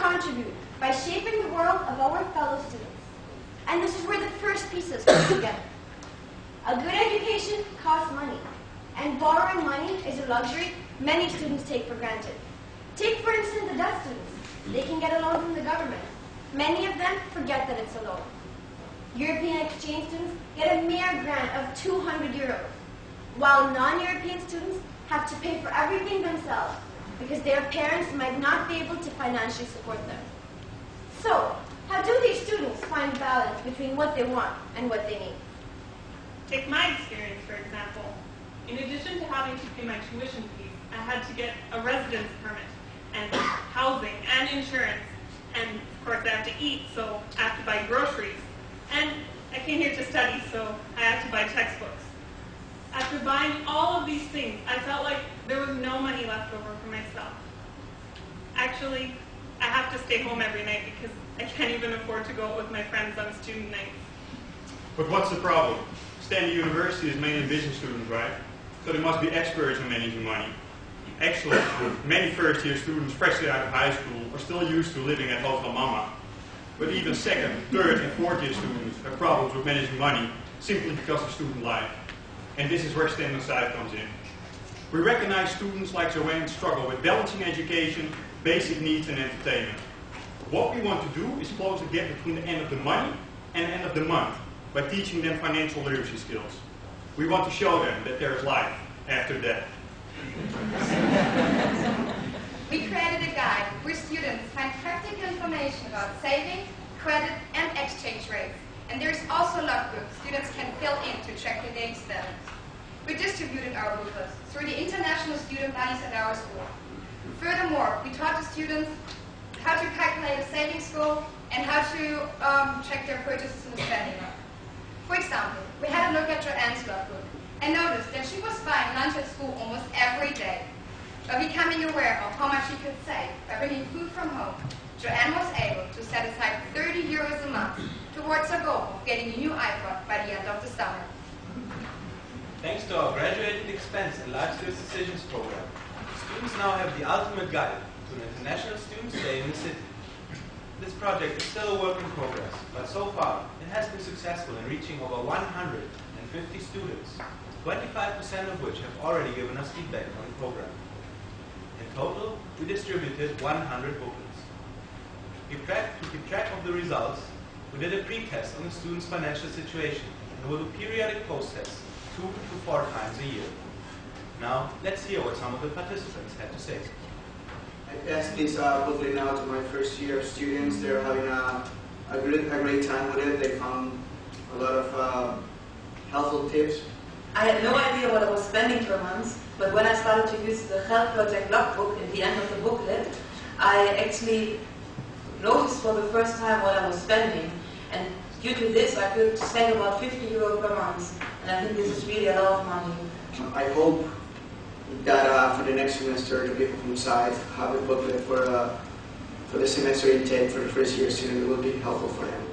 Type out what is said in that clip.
contribute by shaping the world of our fellow students. And this is where the first pieces come together. A good education costs money, and borrowing money is a luxury many students take for granted. Take, for instance, the Dutch students. They can get a loan from the government. Many of them forget that it's a loan. European exchange students get a mere grant of 200 euros, while non-European students have to pay for everything themselves because their parents might not be able to financially support them. So, how do these students find balance between what they want and what they need? Take my experience, for example. In addition to having to pay my tuition fees, I had to get a residence permit, and housing, and insurance, and of course I have to eat, so I have to buy groceries. And I came here to study, so I have to buy textbooks. After buying all of these things, I felt like there was no money left over for myself. Actually, I have to stay home every night because I can't even afford to go out with my friends on student nights. But what's the problem? Stenden University is mainly business students, right? So they must be experts in managing money. Actually, many first-year students freshly out of high school are still used to living at Hotel Mama. But even second, third, and fourth-year students have problems with managing money simply because of student life. And this is where Stenden SIFE comes in. We recognize students like Joanne struggle with balancing education, basic needs, and entertainment. What we want to do is close the gap between the end of the money and the end of the month by teaching them financial literacy skills. We want to show them that there is life after death. We created a guide where students find practical information about saving, credit, and exchange rates. And there's also logbooks students can fill in to track their daily spending. We distributed our booklets through the international student bodies at our school. Furthermore, we taught the students how to calculate a savings goal and how to track their purchases in the spending log. For example, we had a look at Joanne's logbook and noticed that she was buying lunch at school almost every day. By becoming aware of how much she could save by bringing food from home, Joanne was able to set aside 30 euros a month towards her goal of getting a new iPod by the end of the summer. Thanks to our graduated expense and large Swiss decisions program, students now have the ultimate guide to an international student stay in the city. This project is still a work in progress, but so far it has been successful in reaching over 150 students, 25% of which have already given us feedback on the program. In total, we distributed 100 booklets. To keep track of the results, we did a pre-test on the students' financial situation and will do periodic post-tests 2 to 4 times a year. Now, let's hear what some of the participants had to say. I passed this booklet now to my first year students. They're having a great time with it. They found a lot of helpful tips. I had no idea what I was spending per month, but when I started to use the Geld Project logbook at the end of the booklet, I actually noticed for the first time what I was spending. And due to this, I could save about 50 euro per month. And I think this is really a lot of money. I hope that for the next semester, the people from SIFE have a booklet for the semester intake for the first year student. It will be helpful for them.